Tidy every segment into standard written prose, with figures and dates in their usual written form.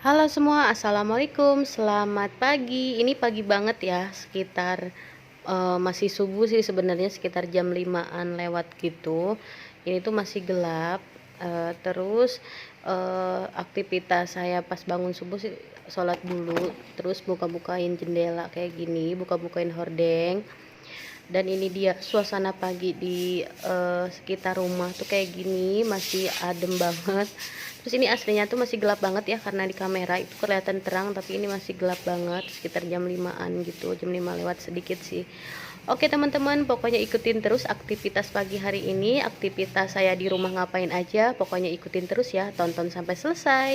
Halo semua, assalamualaikum, selamat pagi. Ini pagi banget ya, sekitar masih subuh sih sebenarnya, sekitar jam 5-an lewat gitu. Ini tuh masih gelap. Terus aktivitas saya pas bangun subuh sih sholat dulu, terus buka-bukain jendela kayak gini, buka-bukain hordeng. Dan ini dia suasana pagi di sekitar rumah tuh kayak gini, masih adem banget. Terus ini aslinya tuh masih gelap banget ya, karena di kamera itu kelihatan terang, tapi ini masih gelap banget, sekitar jam 5-an gitu, jam 5 lewat sedikit sih. Oke teman-teman, pokoknya ikutin terus aktivitas pagi hari ini, aktivitas saya di rumah ngapain aja, pokoknya ikutin terus ya, tonton sampai selesai.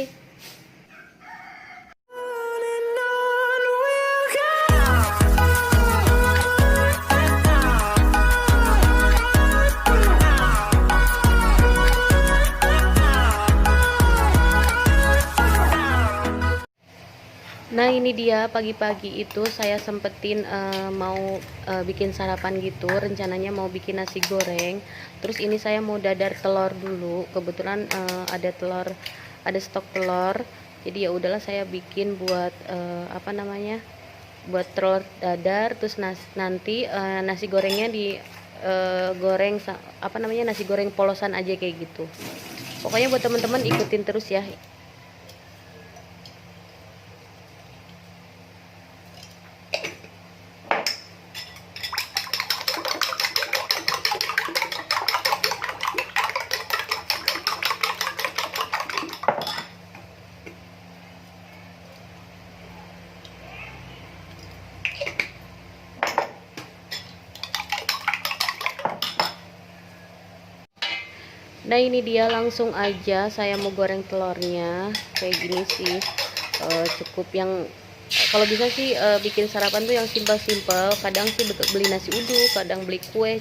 Nah ini dia, pagi-pagi itu saya sempetin mau bikin sarapan gitu, rencananya mau bikin nasi goreng. Terus ini saya mau dadar telur dulu, kebetulan ada telur, ada stok telur. Jadi ya udahlah saya bikin buat apa namanya, buat telur dadar. Terus nanti nasi gorengnya di goreng apa namanya, nasi goreng polosan aja kayak gitu. Pokoknya buat teman-teman ikutin terus ya. Nah ini dia, langsung aja saya mau goreng telurnya kayak gini sih. Cukup yang kalau bisa sih bikin sarapan tuh yang simpel-simpel. Kadang sih beli nasi uduk, kadang beli kue,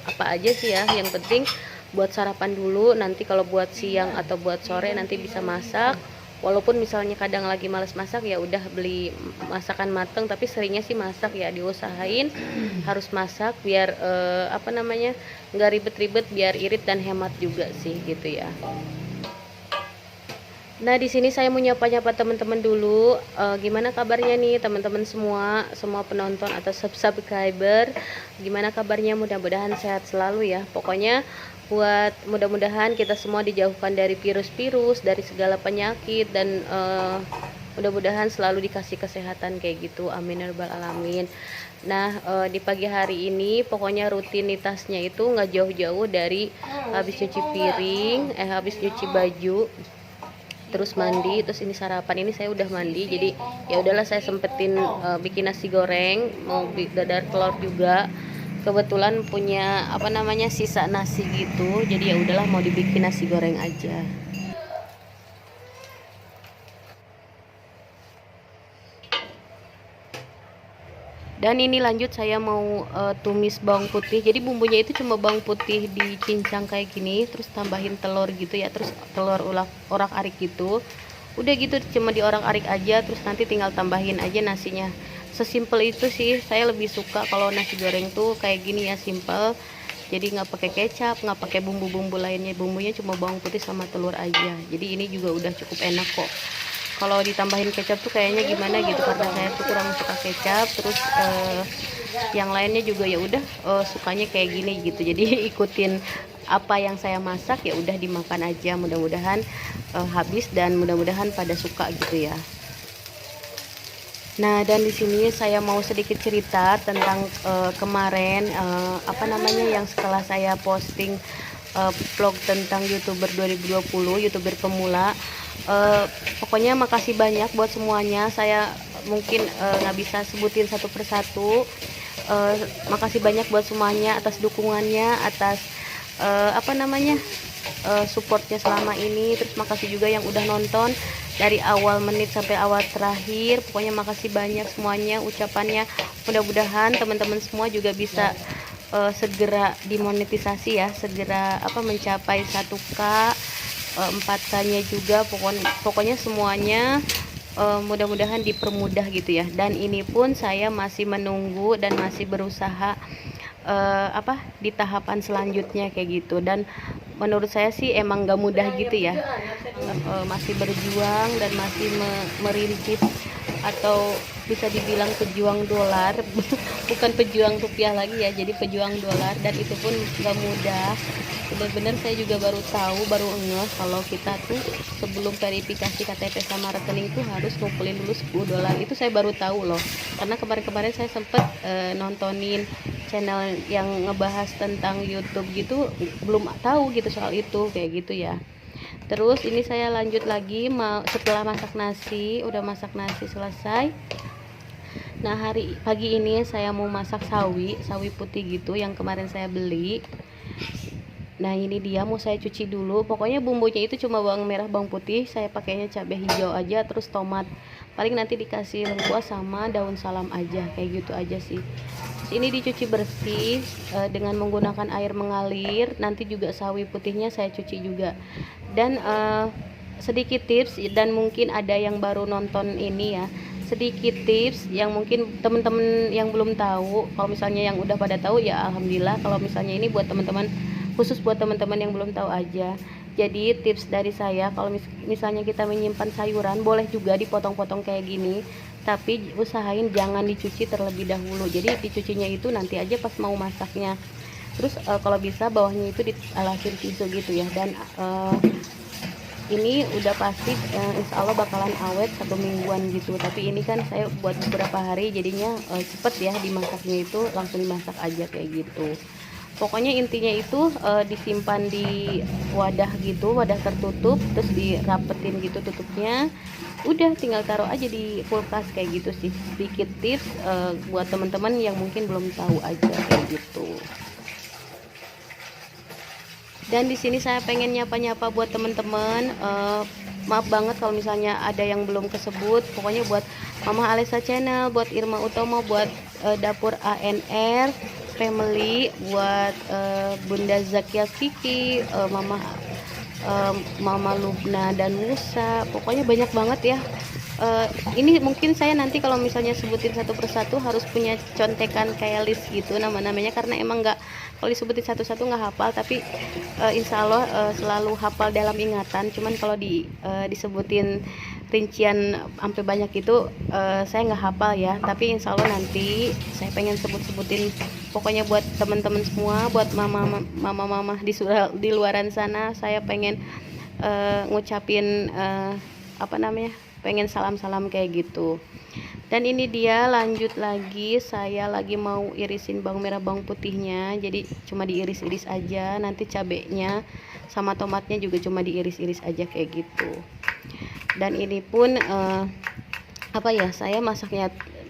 apa aja sih ya, yang penting buat sarapan dulu. Nanti kalau buat siang atau buat sore nanti bisa masak. Walaupun misalnya kadang lagi males masak, ya udah beli masakan mateng, tapi seringnya sih masak ya, diusahain harus masak biar apa namanya, nggak ribet-ribet, biar irit dan hemat juga sih gitu ya. Nah, di sini saya mau nyapa-nyapa teman-teman dulu. Gimana kabarnya nih teman-teman semua, semua penonton atau subscriber? Gimana kabarnya? Mudah-mudahan sehat selalu ya. Pokoknya buat mudah-mudahan kita semua dijauhkan dari virus-virus, dari segala penyakit, dan mudah-mudahan selalu dikasih kesehatan kayak gitu. Amin ya rabbal alamin. Nah, di pagi hari ini pokoknya rutinitasnya itu nggak jauh-jauh dari habis nyuci piring, habis nyuci baju, terus mandi, terus ini sarapan. Ini saya udah mandi, jadi ya udahlah saya sempetin bikin nasi goreng, mau dadar telur juga. Kebetulan punya apa namanya, sisa nasi gitu, jadi ya udahlah mau dibikin nasi goreng aja. Dan ini lanjut saya mau tumis bawang putih. Jadi bumbunya itu cuma bawang putih dicincang kayak gini, terus tambahin telur gitu ya, terus telur orak-arik gitu. Udah gitu cuma diorak-arik aja, terus nanti tinggal tambahin aja nasinya. Sesimpel itu sih, saya lebih suka kalau nasi goreng tuh kayak gini ya, simple. Jadi nggak pakai kecap, nggak pakai bumbu-bumbu lainnya, bumbunya cuma bawang putih sama telur aja. Jadi ini juga udah cukup enak kok. Kalau ditambahin kecap tuh kayaknya gimana gitu, karena saya tuh kurang suka kecap. Terus yang lainnya juga ya udah sukanya kayak gini gitu, jadi ikutin apa yang saya masak, ya udah dimakan aja. Mudah-mudahan habis dan mudah-mudahan pada suka gitu ya. Nah, dan di sini saya mau sedikit cerita tentang kemarin apa namanya, yang setelah saya posting vlog tentang YouTuber 2020, YouTuber pemula. Pokoknya makasih banyak buat semuanya. Saya mungkin nggak bisa sebutin satu persatu. Makasih banyak buat semuanya atas dukungannya, atas apa namanya, supportnya selama ini. Terus makasih juga yang udah nonton dari awal menit sampai awal terakhir. Pokoknya makasih banyak semuanya ucapannya. Mudah-mudahan teman-teman semua juga bisa segera dimonetisasi ya, segera apa mencapai 1K, 4K-nya juga. Pokoknya semuanya mudah-mudahan dipermudah gitu ya. Dan ini pun saya masih menunggu dan masih berusaha apa di tahapan selanjutnya kayak gitu. Dan menurut saya sih emang gak mudah gitu ya. Masih berjuang dan masih merintis, atau bisa dibilang pejuang dolar bukan pejuang rupiah lagi ya, jadi pejuang dolar, dan itu pun gak mudah. Bener-bener saya juga baru tahu, baru ngeh kalau kita tuh sebelum verifikasi KTP sama rekening itu harus ngumpulin dulu $10. Itu saya baru tahu loh, karena kemarin-kemarin saya sempet nontonin channel yang ngebahas tentang YouTube gitu, belum tahu gitu soal itu, kayak gitu ya. Terus ini saya lanjut lagi, setelah masak nasi, udah masak nasi selesai. Nah, pagi ini saya mau masak sawi putih gitu yang kemarin saya beli. Nah, ini dia mau saya cuci dulu. Pokoknya bumbunya itu cuma bawang merah, bawang putih, saya pakainya cabai hijau aja, terus tomat. Paling nanti dikasih lengkuas sama daun salam aja, kayak gitu aja sih. Terus ini dicuci bersih dengan menggunakan air mengalir. Nanti juga sawi putihnya saya cuci juga. Dan sedikit tips, dan mungkin ada yang baru nonton ini ya, sedikit tips yang mungkin teman-teman yang belum tahu. Kalau misalnya yang udah pada tahu ya alhamdulillah, kalau misalnya ini buat teman-teman, khusus buat teman-teman yang belum tahu aja. Jadi tips dari saya, kalau misalnya kita menyimpan sayuran, boleh juga dipotong-potong kayak gini, tapi usahain jangan dicuci terlebih dahulu. Jadi dicucinya itu nanti aja pas mau masaknya. Terus kalau bisa bawahnya itu dialasin tisu gitu ya. Dan ini udah pasti insya Allah bakalan awet 1 mingguan gitu. Tapi ini kan saya buat beberapa hari, jadinya cepet ya dimasaknya, itu langsung dimasak aja kayak gitu. Pokoknya intinya itu disimpan di wadah gitu, wadah tertutup, terus dirapetin gitu tutupnya. Udah tinggal taruh aja di kulkas kayak gitu sih. Sedikit tips buat teman-teman yang mungkin belum tahu aja kayak gitu. Dan di sini saya pengen nyapa-nyapa buat teman-teman. Maaf banget kalau misalnya ada yang belum kesebut. Pokoknya buat Mama Alesa Channel, buat Irma Utomo, buat Dapur ANR Family, buat Bunda Zakia Kiki, Mama Lubna dan Musa. Pokoknya banyak banget ya. Ini mungkin saya nanti kalau misalnya sebutin satu persatu harus punya contekan kayak list gitu nama-namanya, karena emang nggak, kalau disebutin satu-satu nggak hafal. Tapi insya Allah selalu hafal dalam ingatan. Cuman kalau disebutin rincian sampai banyak itu saya nggak hafal ya. Tapi insya Allah nanti saya pengen sebutin. Pokoknya buat teman-teman semua, buat mama di luaran sana, saya pengen ngucapin pengen salam-salam kayak gitu. Dan ini dia lanjut lagi, saya lagi mau irisin bawang merah bawang putihnya, jadi cuma diiris-iris aja. Nanti cabenya sama tomatnya juga cuma diiris-iris aja kayak gitu. Dan ini pun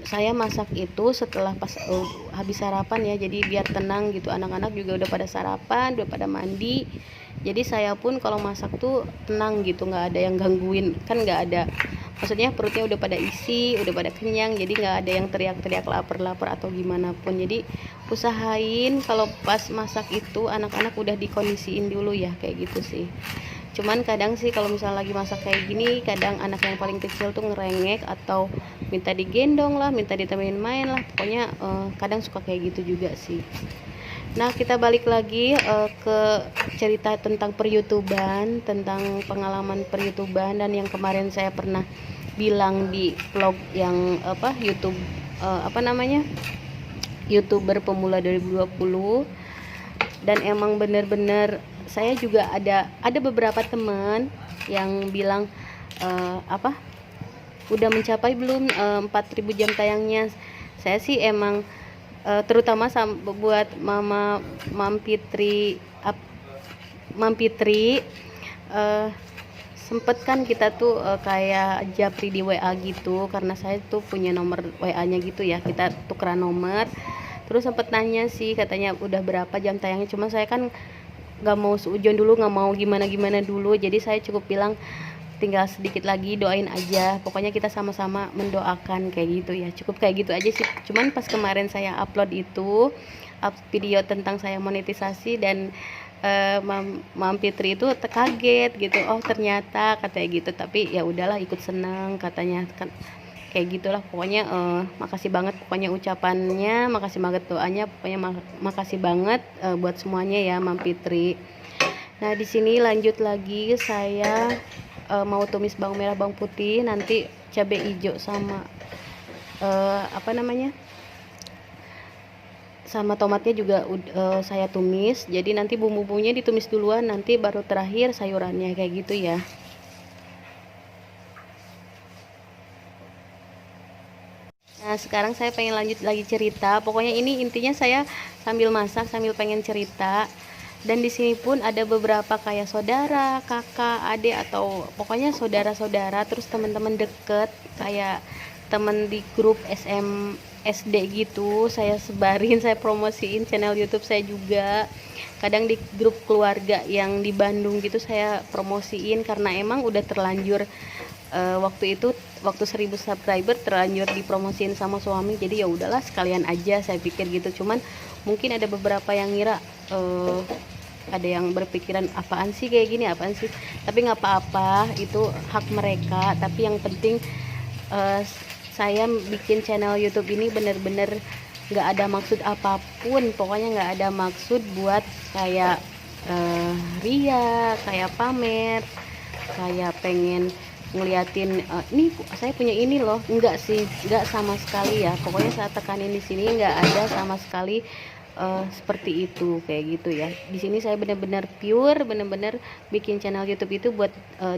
saya masak itu setelah pas habis sarapan ya, jadi biar tenang gitu. Anak-anak juga udah pada sarapan, udah pada mandi, jadi saya pun kalau masak tuh tenang gitu, nggak ada yang gangguin. Kan nggak ada, maksudnya perutnya udah pada isi, udah pada kenyang, jadi nggak ada yang teriak-teriak lapar atau gimana pun. Jadi usahain kalau pas masak itu anak-anak udah dikondisiin dulu ya, kayak gitu sih. Cuman kadang sih kalau misalnya lagi masak kayak gini, kadang anak yang paling kecil tuh ngerengek atau minta digendong lah, minta ditemenin main lah. Pokoknya kadang suka kayak gitu juga sih. Nah, kita balik lagi ke cerita tentang per-YouTuban, tentang pengalaman per-YouTuban, dan yang kemarin saya pernah bilang di vlog yang YouTube YouTuber pemula 2020. Dan emang bener-bener saya juga ada beberapa teman yang bilang udah mencapai belum 4.000 jam tayangnya. Saya sih emang terutama buat Mam Fitri, sempet kan kita tuh kayak japri di WA gitu, karena saya tuh punya nomor WA-nya gitu ya, kita tukeran nomor. Terus sempet nanya sih, katanya udah berapa jam tayangnya. Cuma saya kan nggak mau seujon dulu, nggak mau gimana dulu, jadi saya cukup bilang tinggal sedikit lagi, doain aja. Pokoknya kita sama-sama mendoakan kayak gitu ya, cukup kayak gitu aja sih. Cuman pas kemarin saya upload video tentang saya monetisasi, dan Mam Fitri itu kaget gitu, oh ternyata katanya gitu. Tapi ya udahlah, ikut senang katanya kan, kayak gitulah. Pokoknya makasih banget pokoknya ucapannya, makasih banget doanya, pokoknya makasih banget buat semuanya ya Mam Fitri. Nah, di sini lanjut lagi saya mau tumis bawang merah, bawang putih, nanti cabai hijau sama apa namanya? Sama tomatnya juga saya tumis. Jadi nanti bumbu-bumbunya ditumis duluan, nanti baru terakhir sayurannya kayak gitu ya. Nah, sekarang saya pengen lanjut lagi cerita. Pokoknya ini intinya saya sambil masak, sambil pengen cerita. Dan di sini pun ada beberapa kayak saudara, kakak, adik, atau pokoknya saudara-saudara, terus teman-teman deket, kayak teman di grup SD gitu. Saya sebarin, saya promosiin channel YouTube saya juga. Kadang di grup keluarga yang di Bandung gitu saya promosiin, karena emang udah terlanjur waktu itu, waktu 1000 subscriber terlanjur dipromosiin sama suami, jadi ya udahlah sekalian aja saya pikir gitu. Cuman mungkin ada beberapa yang ngira ada yang berpikiran apaan sih kayak gini, apaan sih, tapi nggak apa-apa, itu hak mereka. Tapi yang penting saya bikin channel YouTube ini bener-bener nggak ada maksud apapun, pokoknya nggak ada maksud buat kayak ria, kayak pamer, kayak pengen ngeliatin nih saya punya ini loh, enggak sih, enggak sama sekali ya. Pokoknya saya tekanin di sini enggak ada sama sekali seperti itu, kayak gitu ya. Di sini saya benar-benar pure, benar-benar bikin channel YouTube itu buat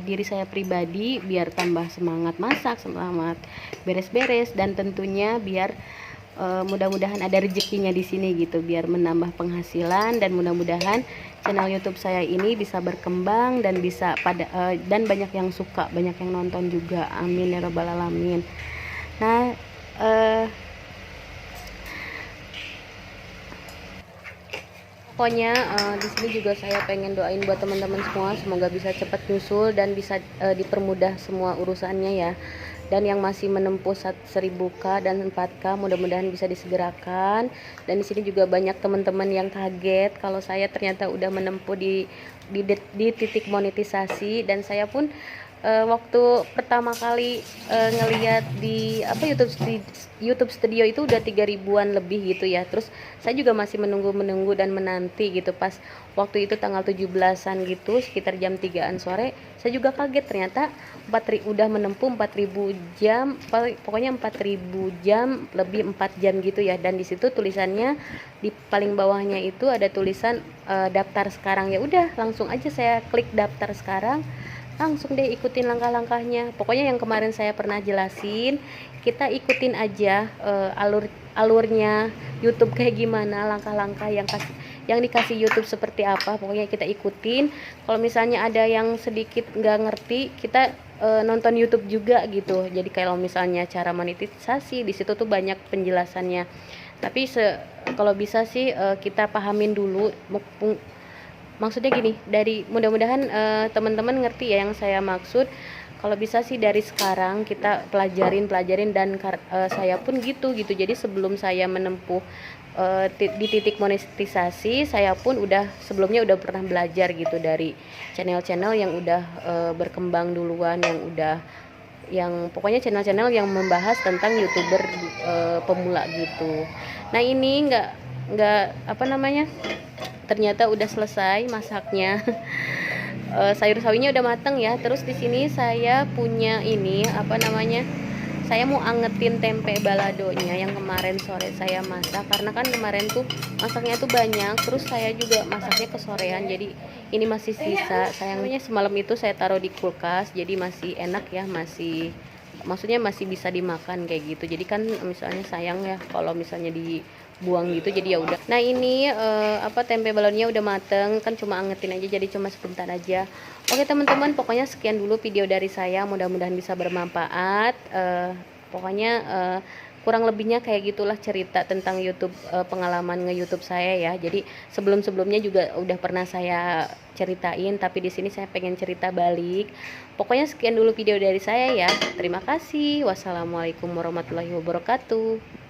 diri saya pribadi, biar tambah semangat masak, semangat beres-beres, dan tentunya biar mudah-mudahan ada rezekinya di sini gitu, biar menambah penghasilan, dan mudah-mudahan channel YouTube saya ini bisa berkembang dan bisa dan banyak yang suka, banyak yang nonton juga. Amin ya robbal alamin. Nah, pokoknya di sini juga saya pengen doain buat teman-teman semua, semoga bisa cepat nyusul dan bisa dipermudah semua urusannya ya. Dan yang masih menempuh 1000k dan 4k, mudah-mudahan bisa disegerakan. Dan di sini juga banyak teman-teman yang kaget kalau saya ternyata udah menempuh di titik monetisasi. Dan saya pun waktu pertama kali ngelihat di apa YouTube Studio itu udah 3000-an lebih gitu ya. Terus saya juga masih menunggu dan menanti gitu. Pas waktu itu tanggal 17-an gitu, sekitar jam 3-an sore, saya juga kaget ternyata udah menempuh 4000 jam, pokoknya 4000 jam lebih 4 jam gitu ya. Dan di situ tulisannya di paling bawahnya itu ada tulisan daftar sekarang. Ya udah, langsung aja saya klik daftar sekarang, langsung deh ikutin langkah-langkahnya. Pokoknya yang kemarin saya pernah jelasin, kita ikutin aja alurnya YouTube kayak gimana, langkah-langkah yang dikasih YouTube seperti apa, pokoknya kita ikutin. Kalau misalnya ada yang sedikit nggak ngerti, kita nonton YouTube juga gitu. Jadi kalau misalnya cara monetisasi, di situ tuh banyak penjelasannya. Tapi kalau bisa sih kita pahamin dulu. Maksudnya gini, dari mudah-mudahan teman-teman ngerti ya yang saya maksud. Kalau bisa sih dari sekarang kita pelajarin dan saya pun gitu. Jadi sebelum saya menempuh di titik monetisasi, saya pun sebelumnya udah pernah belajar gitu dari channel-channel yang udah berkembang duluan, yang pokoknya channel-channel yang membahas tentang YouTuber pemula gitu. Nah, ini nggak apa namanya, ternyata udah selesai masaknya. Sayur sawinya udah mateng ya. Terus di sini saya punya ini apa namanya, saya mau angetin tempe baladonya yang kemarin sore saya masak, karena kan kemarin tuh masaknya tuh banyak, terus saya juga masaknya kesorean, jadi ini masih sisa. Sayangnya semalam itu saya taruh di kulkas, jadi masih enak ya, maksudnya masih bisa dimakan kayak gitu. Jadi kan misalnya sayang ya kalau misalnya dibuang gitu, jadi ya udah. Nah, ini tempe balonnya udah mateng, kan cuma angetin aja, jadi cuma sebentar aja. Oke teman-teman, pokoknya sekian dulu video dari saya, mudah-mudahan bisa bermanfaat. Pokoknya kurang lebihnya kayak gitulah cerita tentang YouTube, pengalaman nge-YouTube saya ya. Jadi sebelum-sebelumnya juga udah pernah saya ceritain, tapi di sini saya pengen cerita balik. Pokoknya sekian dulu video dari saya ya. Terima kasih. Wassalamualaikum warahmatullahi wabarakatuh.